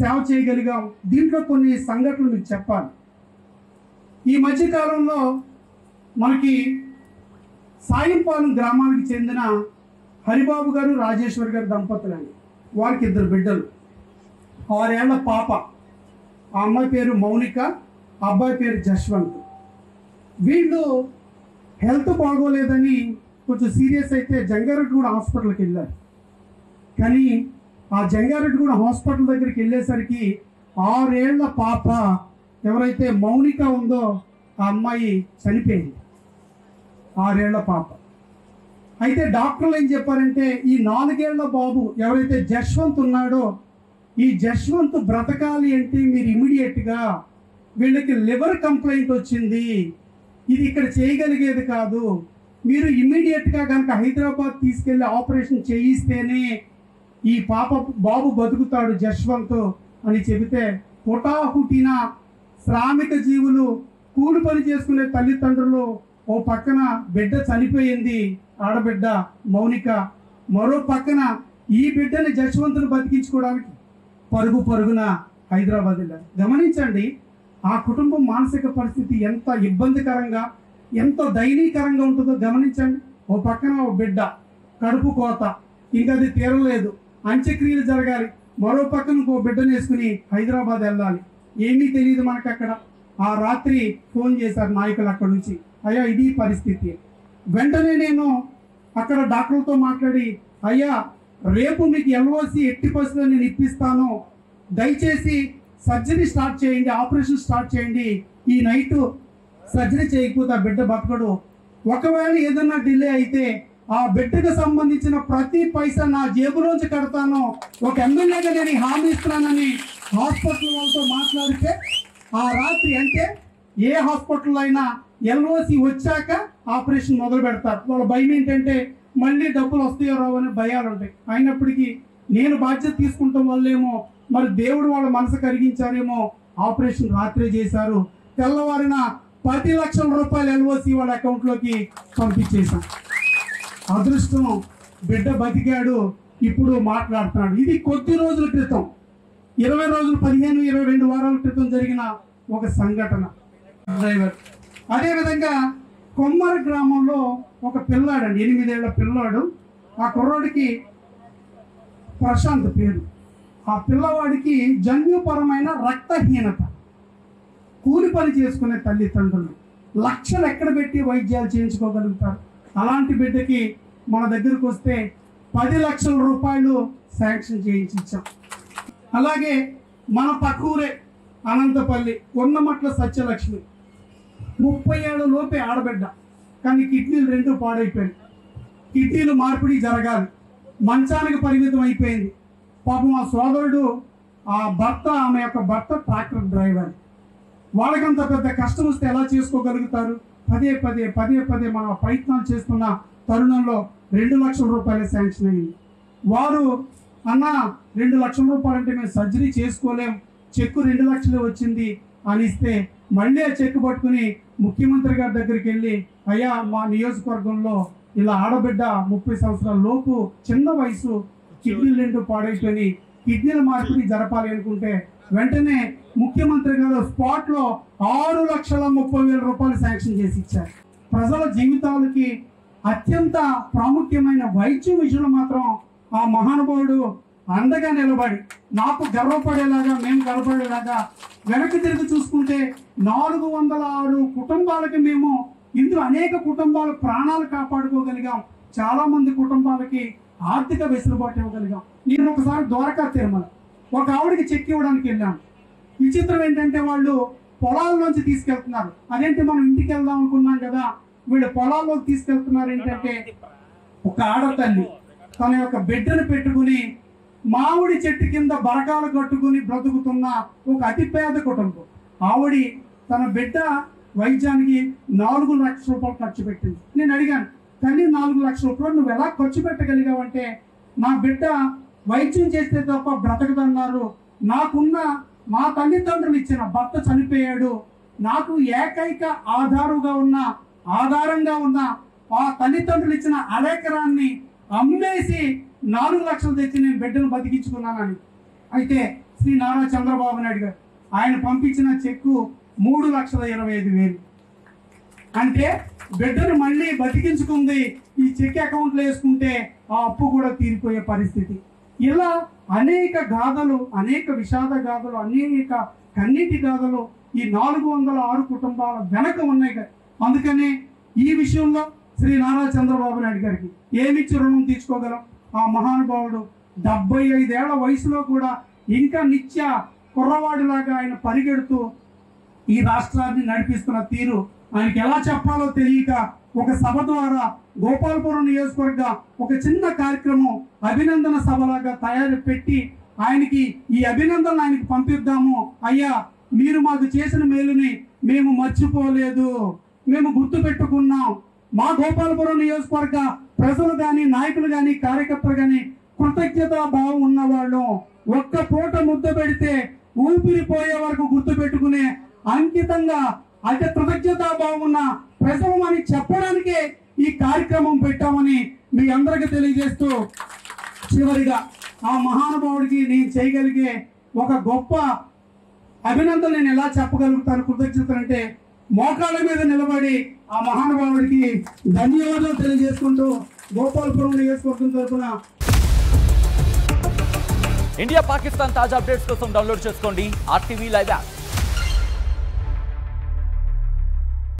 సేవ చేయగలిగాం. దీంట్లో కొన్ని సంఘటనలు మీకు చెప్పాలి. ఈ మధ్యకాలంలో మనకి సాయంపాలెం గ్రామానికి చెందిన హరిబాబు గారు రాజేశ్వరి గారు దంపతులండి. వారికి 2 బిడ్డలు, 6 ఏళ్ల పాప. ఆ అమ్మాయి పేరు మౌనిక, ఆ అబ్బాయి పేరు జశ్వంత్. వీళ్ళు హెల్త్ బాగోలేదని కొంచెం సీరియస్ అయితే జంగారెడ్డిగూడ హాస్పిటల్కి వెళ్ళారు. కానీ ఆ జంగారెడ్డిగూడ హాస్పిటల్ దగ్గరికి వెళ్ళేసరికి 6 ఏళ్ల పాప ఎవరైతే మౌనిక ఉందో ఆ అమ్మాయి చనిపోయింది. 6 ఏళ్ల పాప. అయితే డాక్టర్లు ఏం చెప్పారంటే ఈ 4 ఏళ్ల బాబు ఎవరైతే జశ్వంత్ ఉన్నాడో ఈ జశ్వంత్ బ్రతకాలి అంటే మీరు ఇమీడియట్గా వీళ్ళకి లివర్ కంప్లైంట్ వచ్చింది, ఇది ఇక్కడ చేయగలిగేది కాదు, మీరు ఇమీడియట్గా కనుక హైదరాబాద్ తీసుకెళ్ళి ఆపరేషన్ చేయిస్తేనే ఈ బాబు బతుకుతాడు జశ్వంత్ అని చెబితే హుటాహుటిన శ్రామిక జీవులు, కూలి పని చేసుకునే తల్లిదండ్రులు, ఓ పక్కన బిడ్డ చనిపోయింది ఆడబిడ్డ మౌనిక, మరో పక్కన ఈ బిడ్డని జశ్వంతుని బతికించుకోవడానికి పరుగున హైదరాబాద్ వెళ్ళారు. గమనించండి ఆ కుటుంబం మానసిక పరిస్థితి ఎంత ఇబ్బందికరంగా, ఎంత దయనీకరంగా ఉంటుందో గమనించండి. ఓ పక్కన ఓ బిడ్డ కడుపు కోత, ఇంకా అది తీరలేదు, అంత్యక్రియలు జరగాలి, మరో పక్కన ఇంకో బిడ్డను వేసుకుని హైదరాబాద్ వెళ్ళాలి. ఏమీ తెలియదు మనకు అక్కడ. ఆ రాత్రి ఫోన్ చేశారు నాయకులు అక్కడ నుంచి, అయ్యా ఇది పరిస్థితి. వెంటనే నేను అక్కడ డాక్టర్లతో మాట్లాడి, అయ్యా రేపు మీకు ఎల్ఓసి ఎట్టి పరిస్థితుల్లో నేను ఇప్పిస్తాను, దయచేసి సర్జరీ స్టార్ట్ చేయండి, ఆపరేషన్ స్టార్ట్ చేయండి, ఈ నైట్ సర్జరీ చేయకపోతే ఆ బిడ్డ బతకడు, ఒకవేళ ఏదన్నా డిలే అయితే ఆ బిడ్డకు సంబంధించిన ప్రతి పైసా నా జేబులోంచి కడతాను, ఒక ఎమ్మెల్యేగా నేను హామీ ఇస్తున్నానని హాస్పిటల్ వాళ్ళతో మాట్లాడితే ఆ రాత్రి, అంటే ఏ హాస్పిటల్ అయినా ఎల్ఓసి వచ్చాక ఆపరేషన్ మొదలు పెడతారు. వాళ్ళ భయం ఏంటంటే మళ్ళీ డబ్బులు వస్తాయో రావు అనే భయాలు ఉంటాయి. అయినప్పటికీ నేను బాధ్యత తీసుకుంటాం వల్లేమో మరి దేవుడు వాళ్ళ మనసు కరిగించారేమో ఆపరేషన్ రాత్రే చేశారు. తెల్లవారిన 10 లక్షల రూపాయలు ఎల్ఓసి వాళ్ళ అకౌంట్లోకి పంపించేశాం. అదృష్టం, బిడ్డ బతికాడు, ఇప్పుడు మాట్లాడుతున్నాడు. ఇది కొద్ది రోజుల క్రితం, 20 రోజులు 15-22 వారాల క్రితం జరిగిన ఒక సంఘటన. డ్రైవర్ అదేవిధంగా కొమ్మర గ్రామంలో ఒక పిల్లాడండి, 8 ఏళ్ల పిల్లాడు. ఆ కుర్రాడికి ప్రశాంత్ పేరు. ఆ పిల్లవాడికి జన్యుపరమైన రక్తహీనత, కూలి పని చేసుకునే తల్లిదండ్రులు లక్షలు ఎక్కడ పెట్టి వైద్యాలు చేయించుకోగలుగుతారు. అలాంటి బిడ్డకి మన దగ్గరకు వస్తే 10 లక్షల రూపాయలు శాంక్షన్ చేయించి ఇచ్చాం. అలాగే మన పక్కూరే అనంతపల్లి ఉన్నమట్ల సత్యలక్ష్మి, 30 ఏళ్ళ లోపే ఆడబిడ్డ, కానీ కిడ్నీలు 2 పాడైపోయాయి. కిడ్నీలు మార్పిడి జరగాలి, మంచానికి పరిమితం అయిపోయింది. పాపం ఆ సోదరుడు, ఆ భర్త, ఆమె యొక్క భర్త ట్రాక్టర్ డ్రైవర్. వాళ్ళకంత పెద్ద కష్టం వస్తే ఎలా చేసుకోగలుగుతారు? పదే మనం ప్రయత్నాలు చేస్తున్న తరుణంలో 2 లక్షల రూపాయలు శాంక్షన్ అయింది. వారు అన్న 2 లక్షల రూపాయలు అంటే మేము సర్జరీ చేసుకోలేం, చెక్కు 2 లక్షలే వచ్చింది అని ఇస్తే మళ్ళీ ఆ చెక్కు పట్టుకుని ముఖ్యమంత్రి గారి దగ్గరికి వెళ్ళి, అయ్యా మా నియోజకవర్గంలో ఇలా ఆడబిడ్డ 30 సంవత్సరాల లోపు, చిన్న వయసు, కిడ్నీలు 2 పాడైపోయి కిడ్నీల మార్పిడి జరపాలి అనుకుంటే వెంటనే ముఖ్యమంత్రి గారు స్పాట్లో 6,30,000 రూపాయలు శాంక్షన్ చేసి ఇచ్చారు. ప్రజల జీవితాలకి అత్యంత ప్రాముఖ్యమైన వైద్యం విషయంలో మాత్రం ఆ మహానుభావుడు అండగా నిలబడి నాకు గర్వపడేలాగా, మేము గర్వపడేలాగా వెనక్కి తిరిగి చూసుకుంటే 406 కుటుంబాలకి మేము ఇందులో అనేక కుటుంబాల ప్రాణాలు కాపాడుకోగలిగాం. చాలా మంది కుటుంబాలకి ఆర్థిక వెసులుబాటు ఇవ్వగలిగాం. నేను ఒకసారి ద్వారకా తిరుమల ఒక ఆవిడకి చెక్ ఇవ్వడానికి వెళ్ళాను. విచిత్రం ఏంటంటే వాళ్ళు పొలాల్లోంచి తీసుకెళ్తున్నారు. అదేంటి మనం ఇంటికి వెళ్దాం అనుకున్నాం కదా, వీళ్ళు పొలాల్లోకి తీసుకెళ్తున్నారు. ఏంటంటే ఒక ఆడతల్లి తన యొక్క బిడ్డను పెట్టుకుని మామిడి చెట్టు కింద బరకాలు కట్టుకుని బ్రతుకుతున్న ఒక అతిపేద కుటుంబం. ఆవిడ తన బిడ్డ వైద్యానికి 4 లక్షల రూపాయలు ఖర్చు పెట్టింది. నేను అడిగాను, తల్లి 4 లక్షల రూపాయలు నువ్వు ఎలా ఖర్చు పెట్టగలిగావంటే, నా బిడ్డ వైద్యం చేస్తే తప్ప బ్రతకదన్నారు, నాకున్న మా తల్లిదండ్రులు ఇచ్చిన భర్త చనిపోయాడు, నాకు ఏకైక ఆధారంగా ఉన్న ఆ తల్లిదండ్రులు ఇచ్చిన అరెకరాన్ని అమ్మేసి 4 లక్షలు తెచ్చి నేను బిడ్డను బతికించుకున్నానని. అయితే శ్రీ నారా చంద్రబాబు నాయుడు గారు. ఆయన పంపించిన చెక్కు 3,20,000. అంటే బిడ్డను మళ్ళీ బతికించుకుంది ఈ చెక్ అకౌంట్లో వేసుకుంటే ఆ అప్పు కూడా తీరిపోయే పరిస్థితి. ఇలా అనేక గాథలు, అనేక విషాద గాథలు, అనేక కన్నీటి గాథలు ఈ 406 కుటుంబాల వెనక ఉన్నాయి. అందుకనే ఈ విషయంలో శ్రీ నారా చంద్రబాబు నాయుడు గారికి ఏమిచ్చి రుణం తీర్చుకోగలం? ఆ మహానుభావుడు 75 ఏళ్ల వయసులో కూడా ఇంకా నిత్య కుర్రవాడిలాగా ఆయన పరిగెడుతూ ఈ రాష్ట్రాన్ని నడిపిస్తున్న తీరు ఆయనకి ఎలా చెప్పాలో తెలియక ఒక సభ ద్వారా గోపాలపురం నియోజకవర్గ ఒక చిన్న కార్యక్రమం అభినందన సభలాగా తయారు పెట్టి ఆయనకి ఈ అభినందనలు ఆయనకి పంపిద్దాము. అయ్యా, మీరు మాకు చేసిన మేలుని మేము మర్చిపోలేదు, మేము గుర్తు పెట్టుకున్నాం. మా గోపాలపురం నియోజకవర్గ ప్రజలు కానీ, నాయకులు కానీ, కార్యకర్తలు కానీ కృతజ్ఞతా భావం ఉన్నవాళ్ళు. ఒక్క పూట ముద్ద పెడితే ఊపిరిపోయే వరకు గుర్తు పెట్టుకునే అంకితంగా అయితే కృతజ్ఞతా భావం ఉన్న ప్రజలు అని చెప్పడానికే ఈ కార్యక్రమం పెట్టామని మీ అందరికీ తెలియజేస్తూ, చివరిగా ఆ మహానుభావుడికి నేను చేయగలిగే ఒక గొప్ప అభినందన నేను ఎలా చెప్పగలుగుతాను కృతజ్ఞతలు అంటే, మోకాళ్ళ మీద నిలబడి ఆ మహానుభావుడికి ధన్యవాదాలు తెలియజేసుకుంటూ గోపాలపురం నియోజకవర్గం తరఫున. ఇండియా పాకిస్తాన్ తాజా అప్డేట్స్ కోసం డౌన్లోడ్ చేసుకోండి RTV లైవ్ యాప్.